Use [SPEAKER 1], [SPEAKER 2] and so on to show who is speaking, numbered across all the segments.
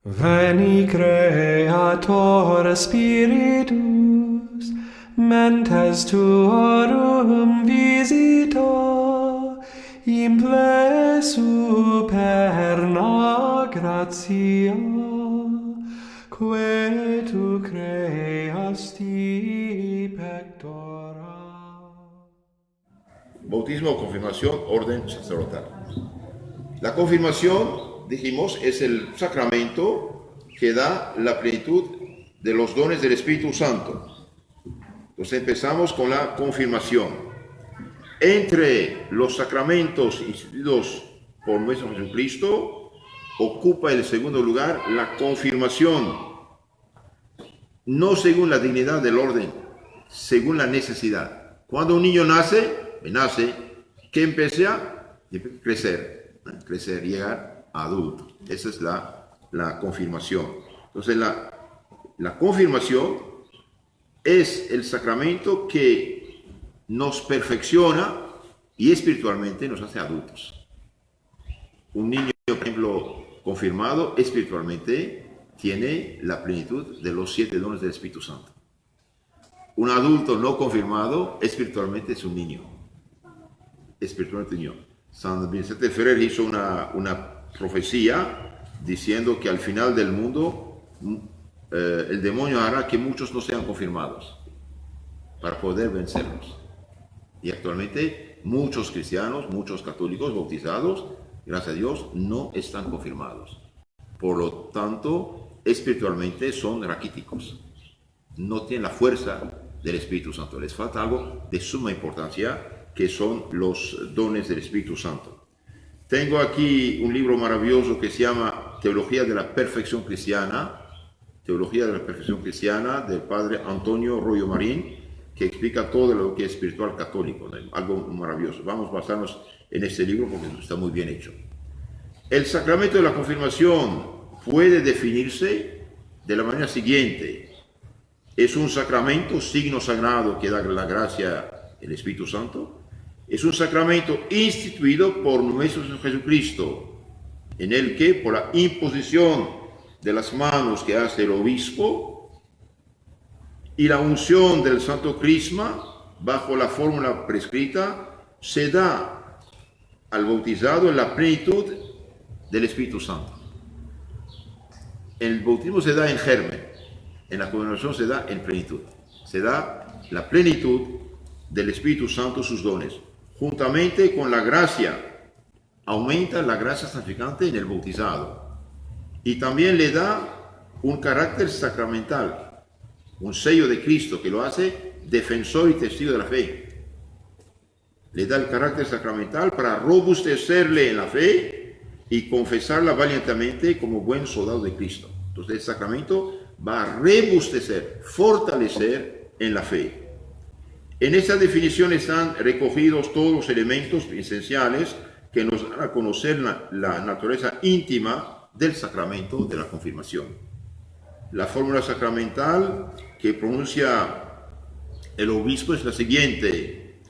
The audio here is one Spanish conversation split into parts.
[SPEAKER 1] Veni Creator Spiritus, mentes tuorum visita, imple superna gratia, que tu creasti pectora.
[SPEAKER 2] Bautismo, confirmación, orden sacerdotal. La confirmación, dijimos, es el sacramento que da la plenitud de los dones del Espíritu Santo. Entonces empezamos con la confirmación. Entre los sacramentos instituidos por nuestro Jesucristo, ocupa el segundo lugar la confirmación, no según la dignidad del orden, según la necesidad. Cuando un niño nace, ¿qué empieza? Crecer, llegar a adulto. Esa es la confirmación. Entonces la confirmación es el sacramento que nos perfecciona y espiritualmente nos hace adultos. Un niño, por ejemplo, confirmado espiritualmente tiene la plenitud de los 7 dones del Espíritu Santo. Un adulto no confirmado espiritualmente es un niño. Espiritualmente niño. San Vicente Ferrer hizo una profecía diciendo que al final del mundo el demonio hará que muchos no sean confirmados para poder vencerlos. Y actualmente muchos cristianos, muchos católicos bautizados, gracias a Dios, no están confirmados. Por lo tanto, espiritualmente son raquíticos. No tienen la fuerza del Espíritu Santo. Les falta algo de suma importancia, que son los dones del Espíritu Santo. Tengo aquí un libro maravilloso que se llama Teología de la Perfección Cristiana, Teología de la Perfección Cristiana, del padre Antonio Royo Marín, que explica todo lo que es espiritual católico, algo maravilloso. Vamos a basarnos en este libro porque está muy bien hecho. El sacramento de la confirmación puede definirse de la manera siguiente. Es un sacramento, signo sagrado que da la gracia del Espíritu Santo. Es un sacramento instituido por nuestro Señor Jesucristo, en el que por la imposición de las manos que hace el obispo y la unción del Santo Crisma, bajo la fórmula prescrita, se da al bautizado en la plenitud del Espíritu Santo. El bautismo se da en germen, en la confirmación se da en plenitud. Se da la plenitud del Espíritu Santo, sus dones, juntamente con la gracia. Aumenta la gracia santificante en el bautizado. Y también le da un carácter sacramental, un sello de Cristo que lo hace defensor y testigo de la fe. Le da el carácter sacramental para robustecerle en la fe y confesarla valientemente como buen soldado de Cristo. Entonces el sacramento va a robustecer, fortalecer en la fe. En esta definición están recogidos todos los elementos esenciales que nos dan a conocer la naturaleza íntima del sacramento de la confirmación. La fórmula sacramental que pronuncia el obispo es la siguiente: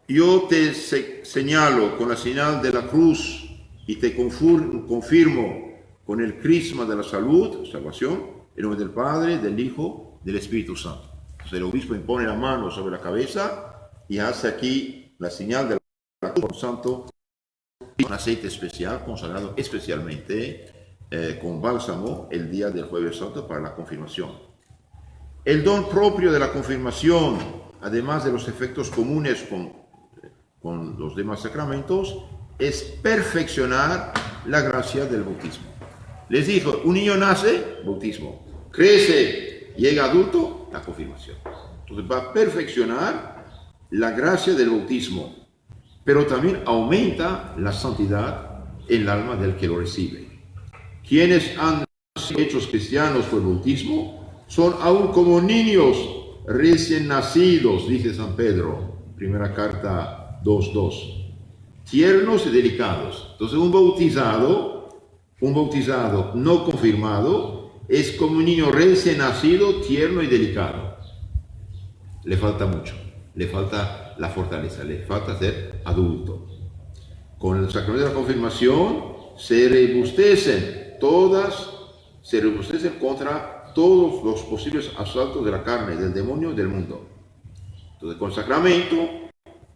[SPEAKER 2] yo te señalo con la señal de la cruz y te confirmo con el crisma de la salud, salvación, en nombre del Padre, del Hijo, del Espíritu Santo. Entonces el obispo impone la mano sobre la cabeza y hace aquí la señal de la cruz santo, un aceite especial, consagrado especialmente con bálsamo el día del Jueves Santo para la confirmación. El don propio de la confirmación, además de los efectos comunes con los demás sacramentos, es perfeccionar la gracia del bautismo. Les dijo, un niño nace, bautismo, crece, llega adulto, la confirmación. Entonces va a perfeccionar la gracia del bautismo, pero también aumenta la santidad en el alma del que lo recibe. Quienes han sido hechos cristianos por el bautismo son aún como niños recién nacidos, dice San Pedro, primera carta 2:2, tiernos y delicados. Entonces un bautizado no confirmado es como un niño recién nacido, tierno y delicado. Le falta mucho, le falta la fortaleza, le falta ser adulto. Con el sacramento de la confirmación se robustecen se robustecen contra todos los posibles asaltos de la carne, del demonio y del mundo. Entonces, con el sacramento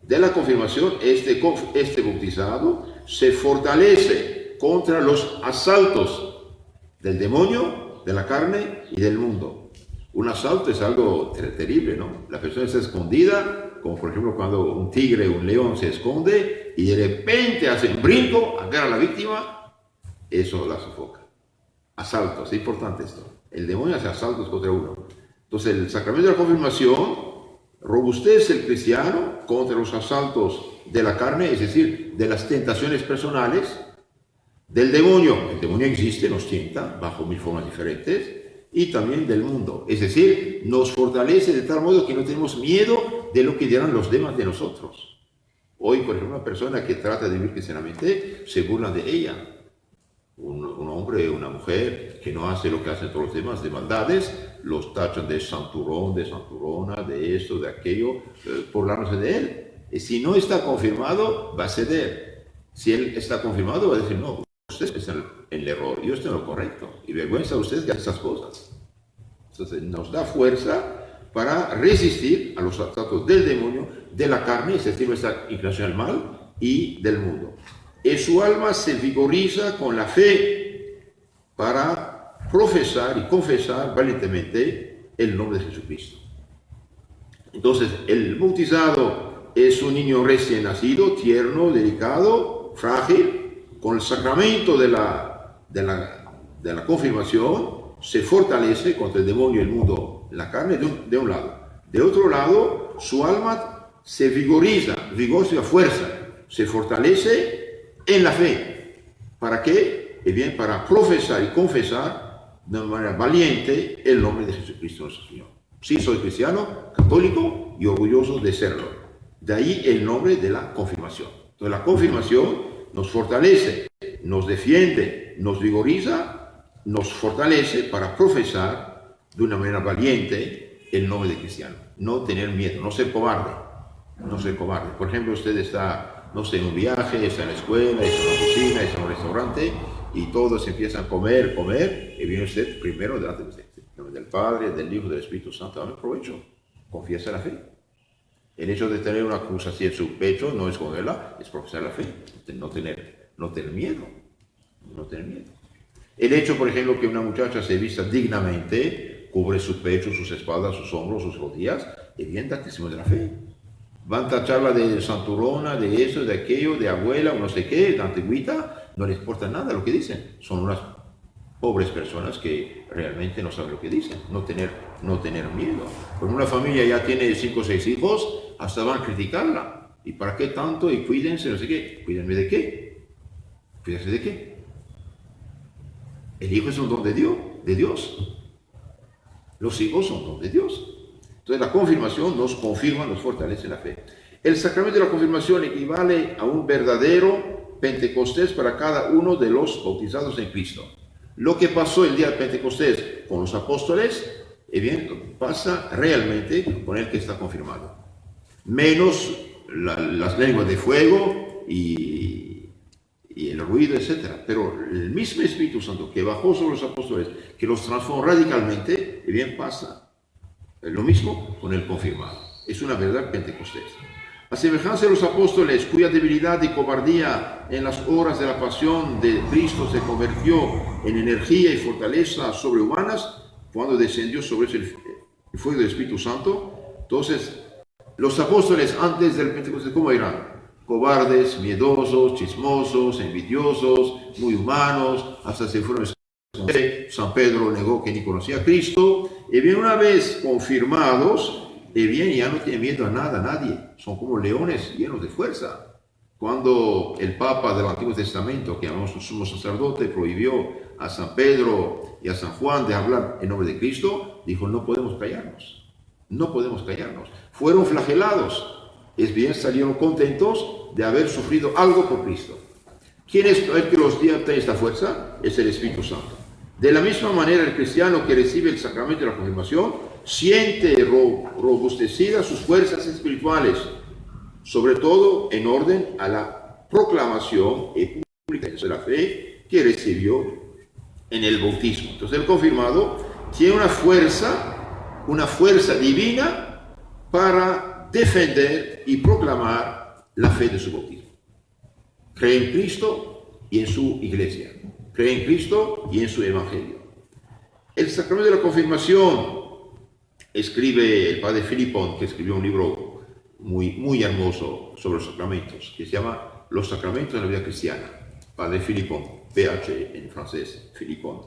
[SPEAKER 2] de la confirmación, este bautizado se fortalece contra los asaltos del demonio, de la carne y del mundo. Un asalto es algo terrible, ¿no? La persona está escondida, como por ejemplo cuando un tigre o un león se esconde y de repente hace un brinco, agarra a la víctima, eso la sofoca. Asaltos, es importante esto. El demonio hace asaltos contra uno. Entonces el sacramento de la confirmación robustece al cristiano contra los asaltos de la carne, es decir, de las tentaciones personales, del demonio. El demonio existe, nos tienta bajo mil formas diferentes, y también del mundo. Es decir, nos fortalece de tal modo que no tenemos miedo de lo que dirán los demás de nosotros. Hoy, por ejemplo, una persona que trata de vivir cristianamente, se burlan de ella. Un hombre o una mujer que no hace lo que hacen todos los demás de maldades, los tachan de santurrón, de santurrona, de esto, de aquello, burlándose de él. Y si no está confirmado, va a ceder. Si él está confirmado, va a decir, no, usted está en el error, yo estoy en lo correcto. Y vergüenza a usted que hace esas cosas. Entonces nos da fuerza para resistir a los ataques del demonio, de la carne, es decir, nuestra inclinación al mal, y del mundo. Y su alma se vigoriza con la fe para profesar y confesar valientemente el nombre de Jesucristo. Entonces, el bautizado es un niño recién nacido, tierno, delicado, frágil. Con el sacramento de la confirmación se fortalece contra el demonio, el mundo, la carne de un lado. De otro lado, su alma se vigoriza, vigor significa fuerza, se fortalece en la fe. ¿Para qué? Bien, para profesar y confesar de manera valiente el nombre de Jesucristo nuestro Señor. Sí, soy cristiano, católico y orgulloso de serlo. De ahí el nombre de la confirmación. Entonces la confirmación nos fortalece, nos defiende, nos vigoriza, nos fortalece para profesar de una manera valiente el nombre de cristiano. No tener miedo, no ser cobarde. No ser cobarde. Por ejemplo, usted está, no sé, en un viaje, está en la escuela, está en la oficina, está en un restaurante y todos empiezan a comer, y viene usted primero delante de usted. En nombre del Padre, del Hijo, del Espíritu Santo, dame provecho. Confiesa la fe. El hecho de tener una cruz así en su pecho no esconderla, es profesar la fe. No tener miedo. No tener miedo. El hecho, por ejemplo, que una muchacha se vista dignamente, cubre su pecho, sus espaldas, sus hombros, sus rodillas, es bien da testimonio de la fe. Van a tacharla de santurrona, de eso, de aquello, de abuela, o no sé qué, de antigüita, no les importa nada lo que dicen. Son unas pobres personas que realmente no saben lo que dicen, no tener miedo. Cuando una familia ya tiene 5 o 6 hijos, hasta van a criticarla. ¿Y para qué tanto? Y cuídense, no sé qué. ¿Cuídenme de qué? ¿Cuídense de qué? El hijo es un don de Dios. Los hijos son don de Dios. Entonces la confirmación nos confirma, nos fortalece la fe. El sacramento de la confirmación equivale a un verdadero Pentecostés para cada uno de los bautizados en Cristo. Lo que pasó el día de Pentecostés con los apóstoles, bien, pasa realmente con el que está confirmado. Menos las lenguas de fuego y el ruido, etc. Pero el mismo Espíritu Santo que bajó sobre los apóstoles, que los transformó radicalmente, bien, pasa. Lo mismo con el confirmado. Es una verdad Pentecostés. A semejanza de los apóstoles, cuya debilidad y cobardía en las horas de la pasión de Cristo se convirtió en energía y fortaleza sobrehumanas cuando descendió sobre ellos el fuego del Espíritu Santo. Entonces, los apóstoles antes del Pentecostés, ¿cómo eran? Cobardes, miedosos, chismosos, envidiosos, muy humanos, hasta se fueron. San Pedro negó que ni conocía a Cristo. Y bien, una vez confirmados, y bien, ya no tienen miedo a nada, a nadie. Son como leones llenos de fuerza. Cuando el Papa del Antiguo Testamento, que llamamos su sumo sacerdote, prohibió a San Pedro y a San Juan de hablar en nombre de Cristo, dijo, no podemos callarnos. No podemos callarnos. Fueron flagelados. Es bien, salieron contentos de haber sufrido algo por Cristo. ¿Quién es el que los da esta fuerza? Es el Espíritu Santo. De la misma manera, el cristiano que recibe el sacramento de la confirmación siente robustecidas sus fuerzas espirituales, sobre todo en orden a la proclamación y publicación de la fe que recibió en el bautismo. Entonces el confirmado tiene una fuerza divina para defender y proclamar la fe de su bautismo. Cree en Cristo y en su iglesia. Cree en Cristo y en su evangelio. El sacramento de la confirmación, escribe el padre Filipón, que escribió un libro muy hermoso sobre los sacramentos, que se llama Los sacramentos de la vida cristiana. Padre Filipón, PH en francés, Filipón.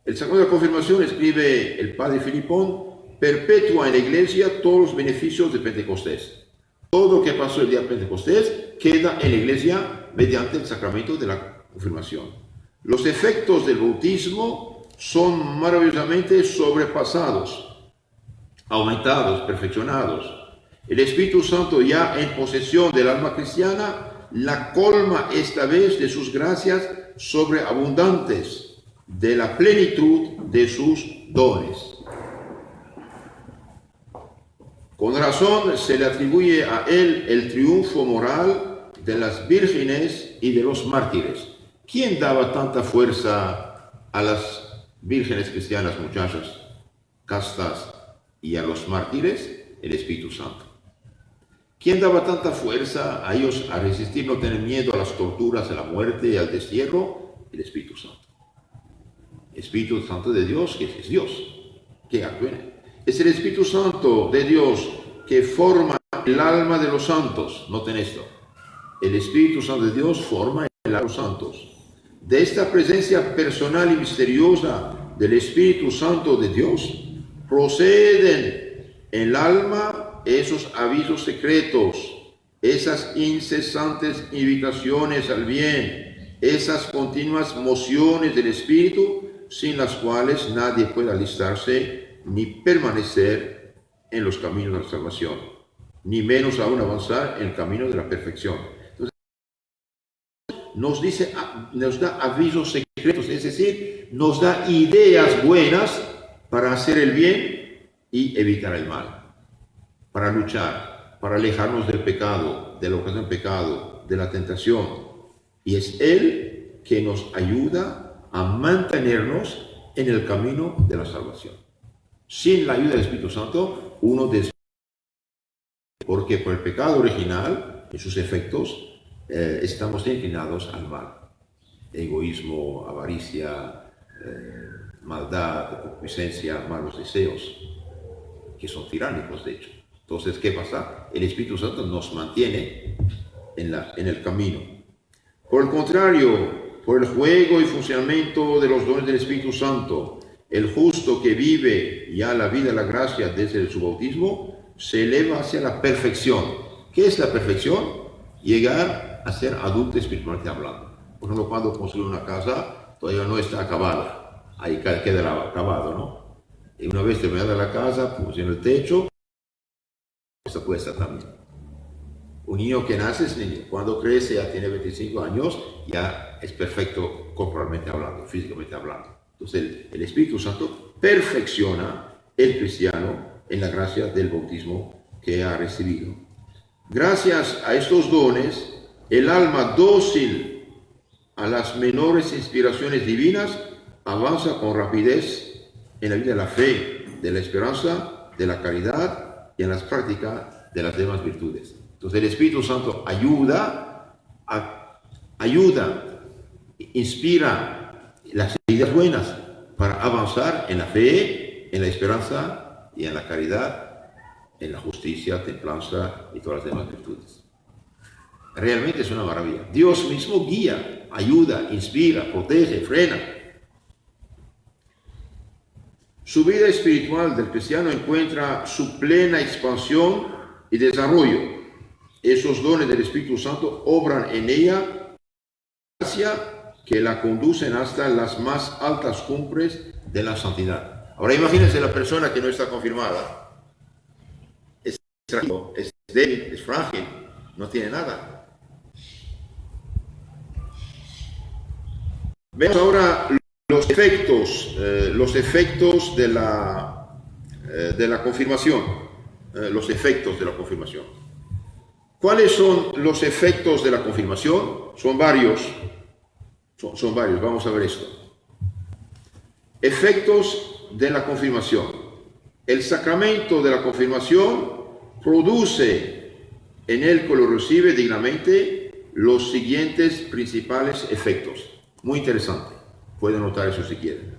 [SPEAKER 2] El sacramento de la confirmación, escribe el padre Filipón, perpetúa en la iglesia todos los beneficios de Pentecostés. Todo lo que pasó el día de Pentecostés queda en la iglesia mediante el sacramento de la confirmación. Los efectos del bautismo son maravillosamente sobrepasados, aumentados, perfeccionados. El Espíritu Santo, ya en posesión del alma cristiana, la colma esta vez de sus gracias sobreabundantes, de la plenitud de sus dones. Con razón se le atribuye a él el triunfo moral de las vírgenes y de los mártires. ¿Quién daba tanta fuerza a las vírgenes cristianas, muchachas castas, y a los mártires? El Espíritu Santo. ¿Quién daba tanta fuerza a ellos a resistir, no tener miedo a las torturas, a la muerte y al destierro? El Espíritu Santo. El Espíritu Santo de Dios, que es Dios, que actúa en él. Es el Espíritu Santo de Dios que forma el alma de los santos. Noten esto. El Espíritu Santo de Dios forma el alma de los santos. De esta presencia personal y misteriosa del Espíritu Santo de Dios proceden en el alma esos avisos secretos, esas incesantes invitaciones al bien, esas continuas mociones del Espíritu, sin las cuales nadie puede alistarse ni permanecer en los caminos de la salvación, ni menos aún avanzar en el camino de la perfección. Entonces, nos da avisos secretos, es decir, nos da ideas buenas para hacer el bien y evitar el mal, para luchar, para alejarnos del pecado, de la ocasión del pecado, de la tentación. Y es Él que nos ayuda a mantenernos en el camino de la salvación. Sin la ayuda del Espíritu Santo, uno desvía, porque por el pecado original, en sus efectos, estamos inclinados al mal. Egoísmo, avaricia, maldad, concupiscencia, malos deseos, que son tiránicos de hecho. Entonces, ¿qué pasa? El Espíritu Santo nos mantiene en el camino. Por el contrario, por el juego y funcionamiento de los dones del Espíritu Santo, el justo que vive ya la vida de la gracia desde su bautismo, se eleva hacia la perfección. ¿Qué es la perfección? Llegar a ser adulto espiritualmente hablando. Por ejemplo, cuando construye una casa, todavía no está acabada. Ahí queda acabado, ¿no? Y una vez terminada la casa, pusieron el techo, esto cuesta también. Un niño que nace es niño. Cuando crece, ya tiene 25 años, ya es perfecto corporalmente hablando, físicamente hablando. Entonces, el Espíritu Santo perfecciona el cristiano en la gracia del bautismo que ha recibido. Gracias a estos dones, el alma dócil a las menores inspiraciones divinas avanza con rapidez en la vida de la fe, de la esperanza, de la caridad y en las prácticas de las demás virtudes. Entonces el Espíritu Santo ayuda, inspira las ideas buenas para avanzar en la fe, en la esperanza y en la caridad, en la justicia, templanza y todas las demás virtudes. Realmente es una maravilla. Dios mismo guía, ayuda, inspira, protege, frena. Su vida espiritual del cristiano encuentra su plena expansión y desarrollo. Esos dones del Espíritu Santo obran en ella gracia que la conducen hasta las más altas cumbres de la santidad. Ahora imagínense la persona que no está confirmada. Es débil, es frágil, no tiene nada. Vemos ahora los efectos de la confirmación. Los efectos de la confirmación. ¿Cuáles son los efectos de la confirmación? Son varios. Son varios. Vamos a ver esto. Efectos de la confirmación. El sacramento de la confirmación produce en el que lo recibe dignamente los siguientes principales efectos. Muy interesante. Pueden notar eso si quieren.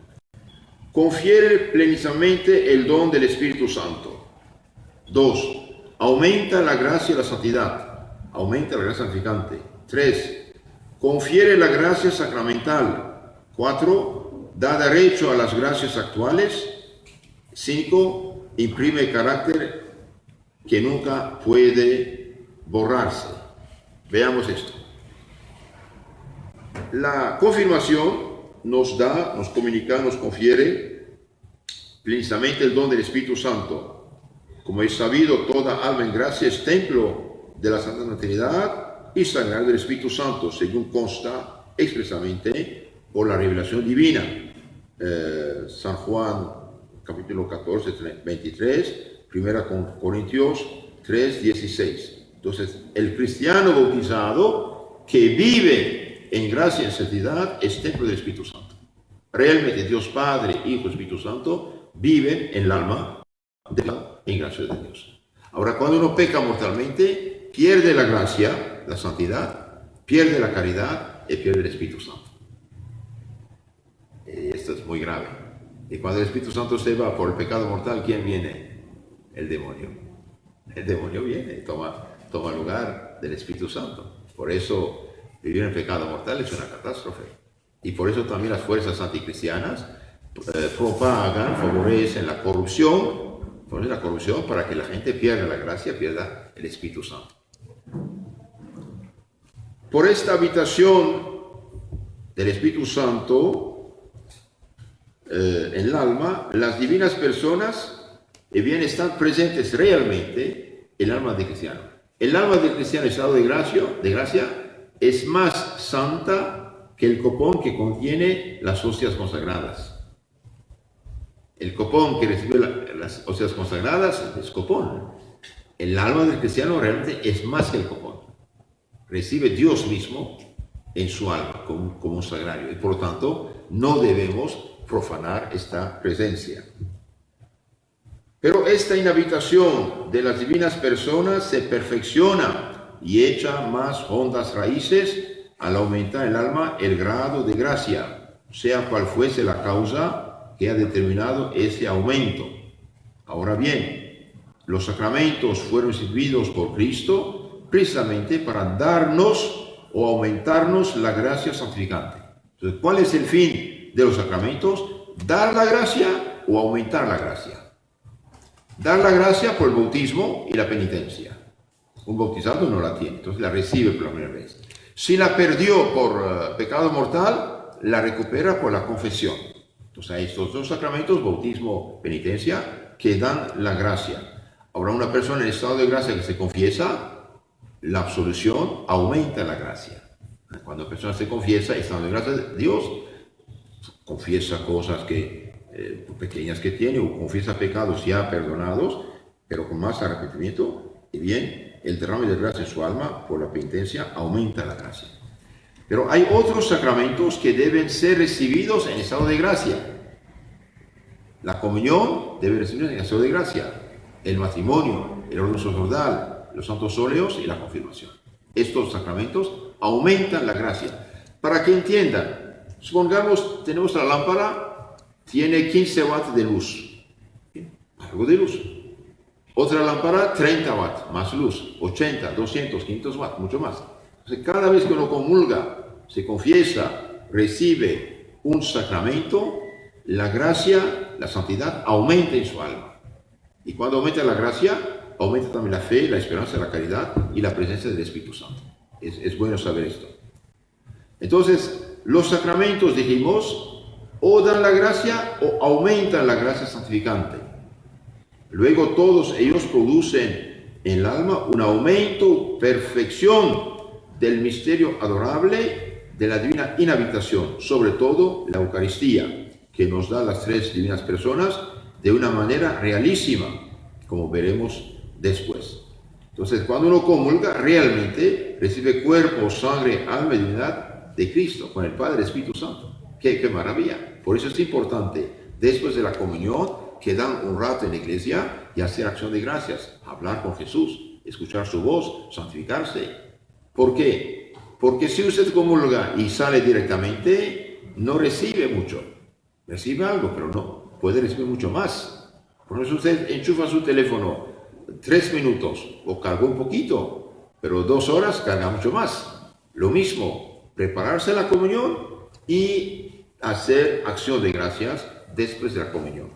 [SPEAKER 2] Confiere plenamente el don del Espíritu Santo. 2. Aumenta la gracia y la santidad. Aumenta la gracia santificante. 3. Confiere la gracia sacramental. 4. Da derecho a las gracias actuales. 5. Imprime carácter que nunca puede borrarse. Veamos esto. La confirmación nos comunica, nos confiere plenamente el don del Espíritu Santo. Como es sabido, toda alma en gracia es templo de la Santa Trinidad y sagrado del Espíritu Santo, según consta expresamente por la revelación divina. San Juan, capítulo 14, 23, 1 Corintios 3, 16. Entonces, el cristiano bautizado que vive en gracia y en santidad es templo del Espíritu Santo. Realmente Dios Padre, Hijo y Espíritu Santo viven en el alma en gracia de Dios. Ahora, cuando uno peca mortalmente, pierde la gracia, la santidad, pierde la caridad y pierde el Espíritu Santo. Esto es muy grave. Y cuando el Espíritu Santo se va por el pecado mortal, ¿quién viene? El demonio. El demonio viene, toma lugar del Espíritu Santo. Por eso vivir en pecado mortal es una catástrofe. Y por eso también las fuerzas anticristianas propagan, favorecen la corrupción para que la gente pierda la gracia, pierda el Espíritu Santo. Por esta habitación del Espíritu Santo en el alma, las divinas personas están presentes realmente en el alma del cristiano. El alma del cristiano en estado de gracia es más santa que el copón que contiene las hostias consagradas. El copón que recibe las hostias consagradas es copón. El alma del cristiano realmente es más que el copón. Recibe Dios mismo en su alma como un sagrario. Y por lo tanto, no debemos profanar esta presencia. Pero esta inhabitación de las divinas personas se perfecciona y echa más hondas raíces al aumentar el alma el grado de gracia, sea cual fuese la causa que ha determinado ese aumento. Ahora bien, los sacramentos fueron instituidos por Cristo precisamente para darnos o aumentarnos la gracia santificante. Entonces, ¿cuál es el fin de los sacramentos? Dar la gracia o aumentar la gracia. Dar la gracia por el bautismo y la penitencia. Un bautizado no la tiene, entonces la recibe por la primera vez. Si la perdió por pecado mortal, la recupera por la confesión. Entonces hay estos dos sacramentos, bautismo, penitencia, que dan la gracia. Ahora, una persona en estado de gracia que se confiesa, la absolución aumenta la gracia. Cuando la persona se confiesa, estando en gracia de Dios, confiesa cosas pequeñas que tiene, o confiesa pecados ya perdonados, pero con más arrepentimiento, y bien, el derrame de gracia en su alma por la penitencia aumenta la gracia. Pero hay otros sacramentos que deben ser recibidos en estado de gracia. La comunión debe recibirse en estado de gracia. El matrimonio, el orden sacerdotal, los santos óleos y la confirmación. Estos sacramentos aumentan la gracia. Para que entiendan, supongamos, tenemos la lámpara, tiene 15 watts de luz. Algo de luz. Otra lámpara, 30 watts, más luz. 80, 200, 500 watts, mucho más. Entonces, cada vez que uno comulga, se confiesa, recibe un sacramento, la gracia, la santidad aumenta en su alma. Y cuando aumenta la gracia, aumenta también la fe, la esperanza, la caridad y la presencia del Espíritu Santo. Es bueno saber esto. Entonces, los sacramentos, dijimos, o dan la gracia o aumentan la gracia santificante. Luego todos ellos producen en el alma un aumento, perfección del misterio adorable de la divina inhabitación, sobre todo la Eucaristía, que nos da las tres divinas personas de una manera realísima, como veremos después. Entonces, cuando uno comulga, realmente recibe cuerpo, sangre, alma y divinidad de Cristo, con el Padre y el Espíritu Santo. qué maravilla. Por eso es importante, después de la comunión, quedar un rato en la iglesia y hacer acción de gracias, hablar con Jesús, escuchar su voz, santificarse. ¿Por qué? Porque si usted comulga y sale directamente, no recibe mucho. Recibe algo, pero no puede recibir mucho más. Por eso usted enchufa su teléfono 3 minutos o carga un poquito, pero 2 horas carga mucho más. Lo mismo, prepararse a la comunión y hacer acción de gracias después de la comunión.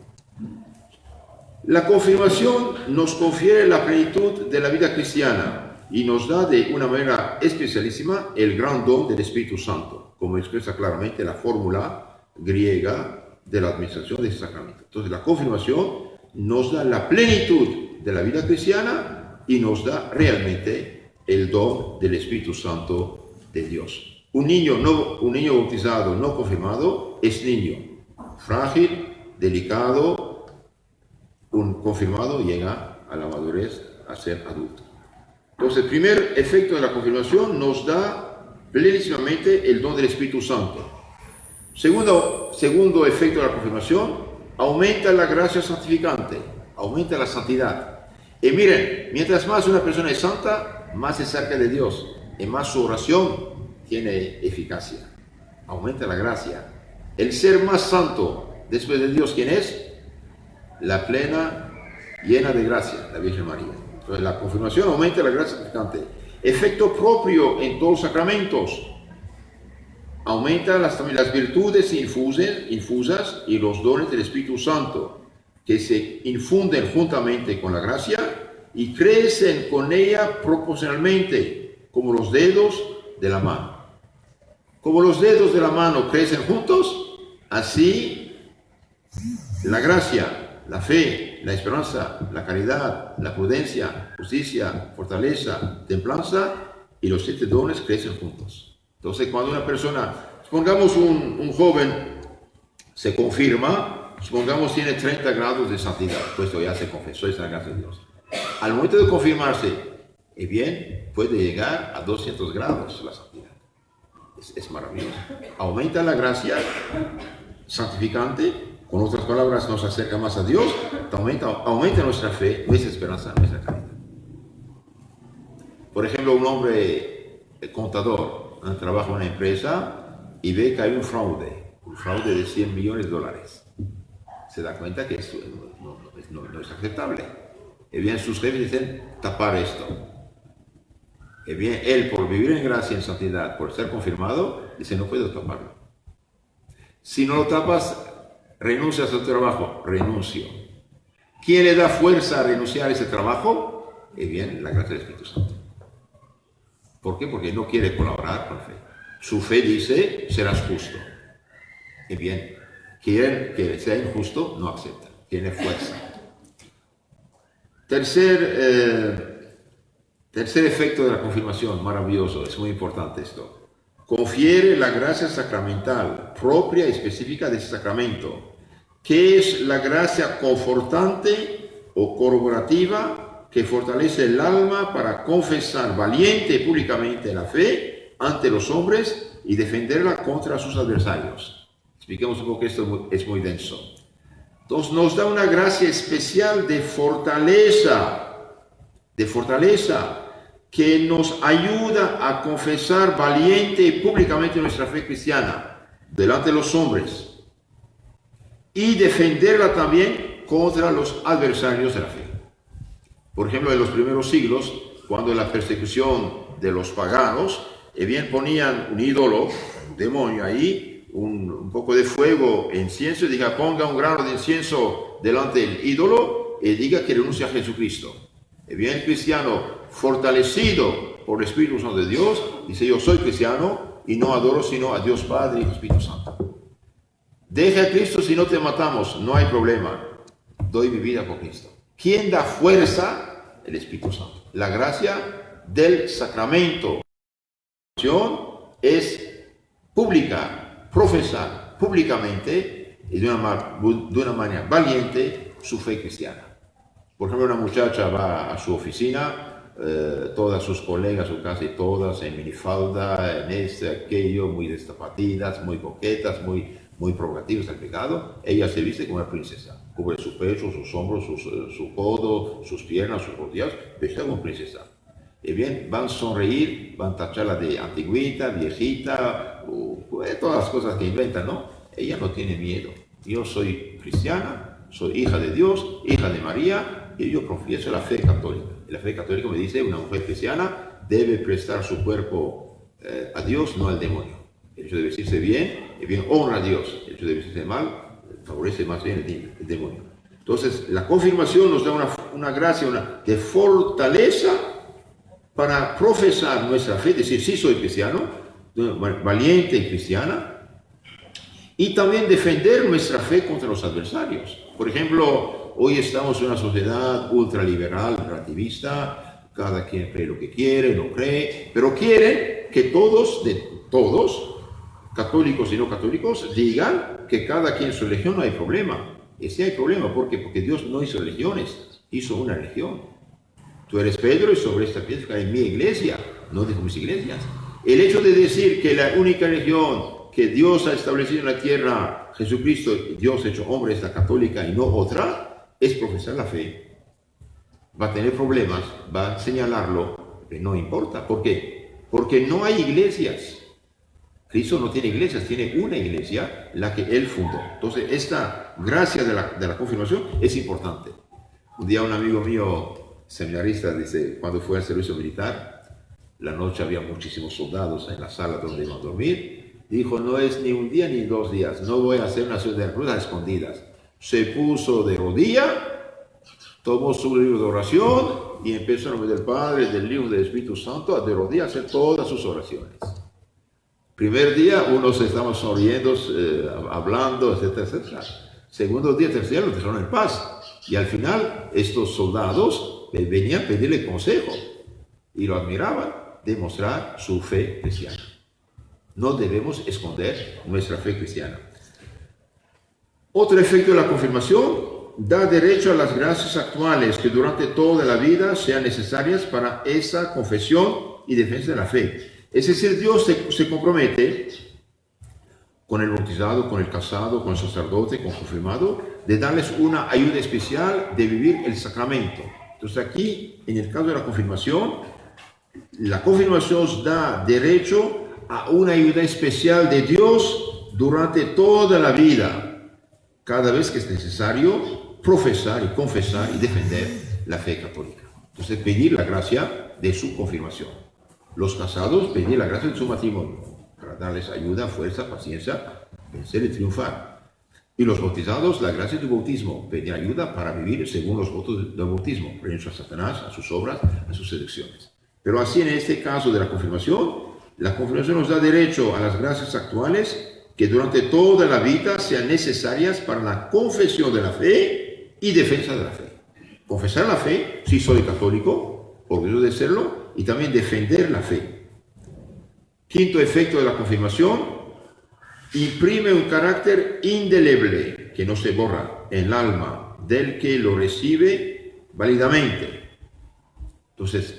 [SPEAKER 2] La confirmación nos confiere la plenitud de la vida cristiana y nos da de una manera especialísima el gran don del Espíritu Santo, como expresa claramente la fórmula griega de la administración de este sacramento. Entonces la confirmación nos da la plenitud de la vida cristiana y nos da realmente el don del Espíritu Santo de Dios. Un niño bautizado no confirmado es niño, frágil, delicado. Un confirmado llega a la madurez, a ser adulto. Entonces, el primer efecto de la confirmación nos da plenísimamente el don del Espíritu Santo. Segundo efecto de la confirmación, aumenta la gracia santificante, aumenta la santidad. Y miren, mientras más una persona es santa, más se acerca de Dios y más su oración tiene eficacia. Aumenta la gracia. El ser más santo después de Dios, ¿quién es? La plena, llena de gracia, la Virgen María. Entonces la confirmación aumenta la gracia santificante. Efecto propio en todos los sacramentos. Aumenta también las virtudes infusas y los dones del Espíritu Santo, que se infunden juntamente con la gracia y crecen con ella proporcionalmente, como los dedos de la mano. Como los dedos de la mano crecen juntos, así la gracia, la fe, la esperanza, la caridad, la prudencia, justicia, fortaleza, templanza y los 7 dones crecen juntos. Entonces, cuando una persona, supongamos un joven se confirma, supongamos tiene 30 grados de santidad, puesto ya se confesó y está en la gracia de Dios. Al momento de confirmarse, bien, puede llegar a 200 grados la santidad. Es maravilloso. Aumenta la gracia santificante. Con otras palabras, nos acerca más a Dios, aumenta nuestra fe, nuestra esperanza, nuestra caridad. Por ejemplo, un hombre contador trabaja en una empresa y ve que hay un fraude de $100 millones. Se da cuenta que esto no es aceptable. Y bien, sus jefes dicen tapar esto. Y bien, él, por vivir en gracia y en santidad, por ser confirmado, dice no puedo taparlo. Si no lo tapas, renuncias a tu trabajo, renuncio. ¿Quién le da fuerza a renunciar a ese trabajo? Bien, la gracia del Espíritu Santo. ¿Por qué? Porque no quiere colaborar con fe. Su fe dice, serás justo. Bien, quieren que sea injusto, no acepta. Tiene fuerza. Tercer efecto de la confirmación, maravilloso, es muy importante esto. Confiere la gracia sacramental propia y específica de ese sacramento, que es la gracia confortante o corroborativa que fortalece el alma para confesar valiente y públicamente la fe ante los hombres y defenderla contra sus adversarios. Expliquemos un poco que esto es muy denso. Entonces nos da una gracia especial de fortaleza, que nos ayuda a confesar valiente y públicamente nuestra fe cristiana delante de los hombres y defenderla también contra los adversarios de la fe. Por ejemplo, en los primeros siglos, cuando en la persecución de los paganos, bien ponían un ídolo, un demonio ahí, un poco de fuego, incienso, y diga, ponga un grano de incienso delante del ídolo y diga que renuncia a Jesucristo. Y bien, el cristiano fortalecido por el Espíritu Santo de Dios, dice, yo soy cristiano y no adoro sino a Dios Padre y el Espíritu Santo. Deja a Cristo si no te matamos, no hay problema. Doy mi vida por Cristo. ¿Quién da fuerza? El Espíritu Santo. La gracia del sacramento es pública, profesar públicamente y de una manera valiente su fe cristiana. Por ejemplo, una muchacha va a su oficina, todas sus colegas, o casi todas, en minifalda, en este, aquello, muy destapaditas, muy coquetas, muy provocativas al pecado. Ella se viste como una princesa, cubre su pecho, sus hombros, su codo, sus piernas, sus rodillas, vestida como princesa. Y bien, van a sonreír, van a tacharla de antigüita, viejita, todas las cosas que inventan, ¿no? Ella no tiene miedo. Yo soy cristiana, soy hija de Dios, hija de María, y yo profieso la fe católica. Y la fe católica me dice, una mujer cristiana debe prestar su cuerpo a Dios, no al demonio. El hecho de vestirse bien honra a Dios. El hecho de vestirse mal favorece más bien el demonio. Entonces, la confirmación nos da una gracia, de fortaleza para profesar nuestra fe, decir, sí soy cristiano, valiente y cristiana, y también defender nuestra fe contra los adversarios. Por ejemplo, hoy estamos en una sociedad ultraliberal, relativista, cada quien cree lo que quiere, no cree, pero quieren que todos, católicos y no católicos, digan que cada quien su religión no hay problema. Y sí hay problema, ¿por qué? Porque Dios no hizo religiones, hizo una religión. Tú eres Pedro y sobre esta piedra en mi iglesia, no dijo mis iglesias. El hecho de decir que la única religión que Dios ha establecido en la tierra, Jesucristo, Dios hecho hombre, es la católica y no otra, es profesar la fe. Va a tener problemas, va a señalarlo, pero no importa. ¿Por qué? Porque no hay iglesias. Cristo no tiene iglesias, tiene una iglesia, la que Él fundó. Entonces, esta gracia de la confirmación es importante. Un día un amigo mío, seminarista, dice, cuando fue al servicio militar, la noche había muchísimos soldados en la sala donde iban a dormir, dijo, no es ni un día ni 2 días, no voy a hacer una ciudad de cruz a escondidas. Se puso de rodilla, tomó su libro de oración y empezó en nombre del Padre, del Hijo y del Espíritu Santo a de rodillas hacer todas sus oraciones. Primer día, unos estaban sonriendo, hablando, etcétera, etcétera. Segundo día, tercer día, lo dejaron en paz. Y al final, estos soldados venían a pedirle consejo y lo admiraban, demostrar su fe cristiana. No debemos esconder nuestra fe cristiana. Otro efecto de la confirmación, da derecho a las gracias actuales que durante toda la vida sean necesarias para esa confesión y defensa de la fe. Es decir, Dios se compromete con el bautizado, con el casado, con el sacerdote, con el confirmado, de darles una ayuda especial de vivir el sacramento. Entonces aquí, en el caso de la confirmación os da derecho a una ayuda especial de Dios durante toda la vida, cada vez que es necesario profesar y confesar y defender la fe católica. Entonces pedir la gracia de su confirmación. Los casados pedir la gracia de su matrimonio, para darles ayuda, fuerza, paciencia, vencer y triunfar. Y los bautizados, la gracia del bautismo, pedir ayuda para vivir según los votos del bautismo, renuncio a Satanás, a sus obras, a sus seducciones. Pero así en este caso de la confirmación nos da derecho a las gracias actuales que durante toda la vida sean necesarias para la confesión de la fe y defensa de la fe. Confesar la fe, si soy católico, orgulloso de serlo, y también defender la fe. Quinto efecto de la confirmación, imprime un carácter indeleble que no se borra en el alma del que lo recibe válidamente. Entonces,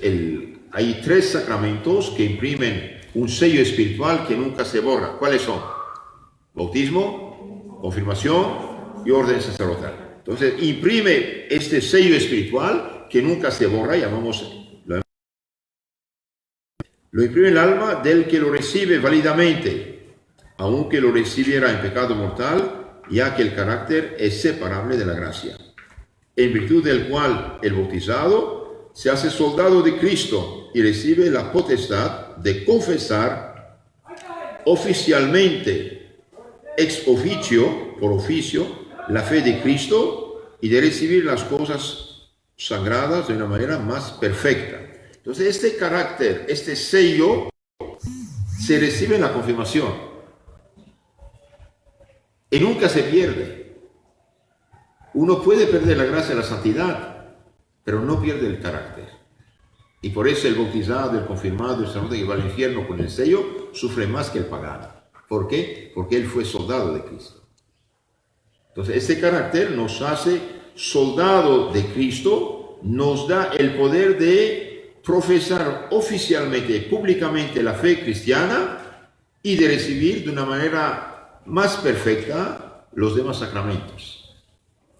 [SPEAKER 2] hay 3 sacramentos que imprimen un sello espiritual que nunca se borra. ¿Cuáles son? Bautismo, confirmación y orden sacerdotal. Entonces, imprime este sello espiritual que nunca se borra, lo imprime el alma del que lo recibe válidamente, aunque lo recibiera en pecado mortal, ya que el carácter es separable de la gracia, en virtud del cual el bautizado se hace soldado de Cristo y recibe la potestad de confesar oficialmente, ex officio, por oficio, la fe de Cristo y de recibir las cosas sagradas de una manera más perfecta. Entonces, este carácter, este sello, se recibe en la confirmación y nunca se pierde. Uno puede perder la gracia de la santidad, pero no pierde el carácter. Y por eso el bautizado, el confirmado, el sacerdote que va al infierno con el sello, sufre más que el pagano. ¿Por qué? Porque él fue soldado de Cristo. Entonces, este carácter nos hace soldado de Cristo, nos da el poder de profesar oficialmente, públicamente la fe cristiana y de recibir de una manera más perfecta los demás sacramentos.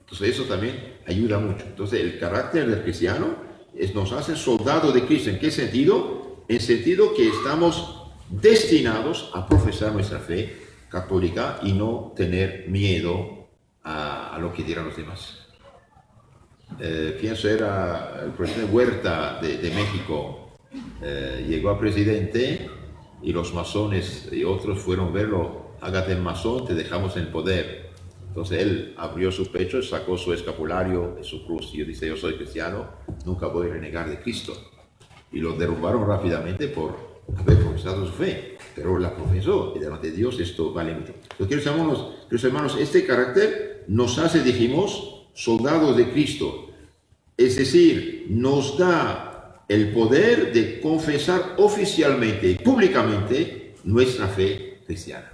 [SPEAKER 2] Entonces eso también ayuda mucho. Entonces el carácter del cristiano nos hace soldados de Cristo. ¿En qué sentido? En sentido que estamos destinados a profesar nuestra fe católica y no tener miedo a lo que dirán los demás. Pienso era el presidente Huerta de México, llegó a presidente y los masones y otros fueron a verlo, hágate masón, te dejamos en el poder. Entonces él abrió su pecho, sacó su escapulario de su cruz y dice, yo soy cristiano, nunca voy a renegar de Cristo. Y lo derrumbaron rápidamente por haber profesado su fe, pero la profesó y delante de Dios esto vale mucho. Entonces, queridos hermanos, este carácter nos hace, dijimos, soldados de Cristo, es decir, nos da el poder de confesar oficialmente y públicamente nuestra fe cristiana.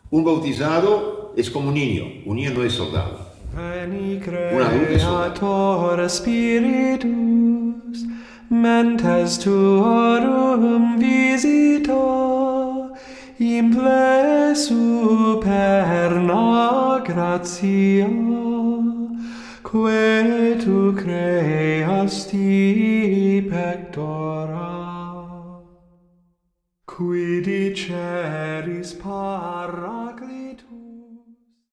[SPEAKER 2] Un bautizado es como un niño no es soldado.
[SPEAKER 1] Veni
[SPEAKER 2] Un adulto es soldado.
[SPEAKER 1] Creator Spiritus, mentes tuorum visita, imple superna gratia, que tu creasti pectora. Qui diceris Paracletus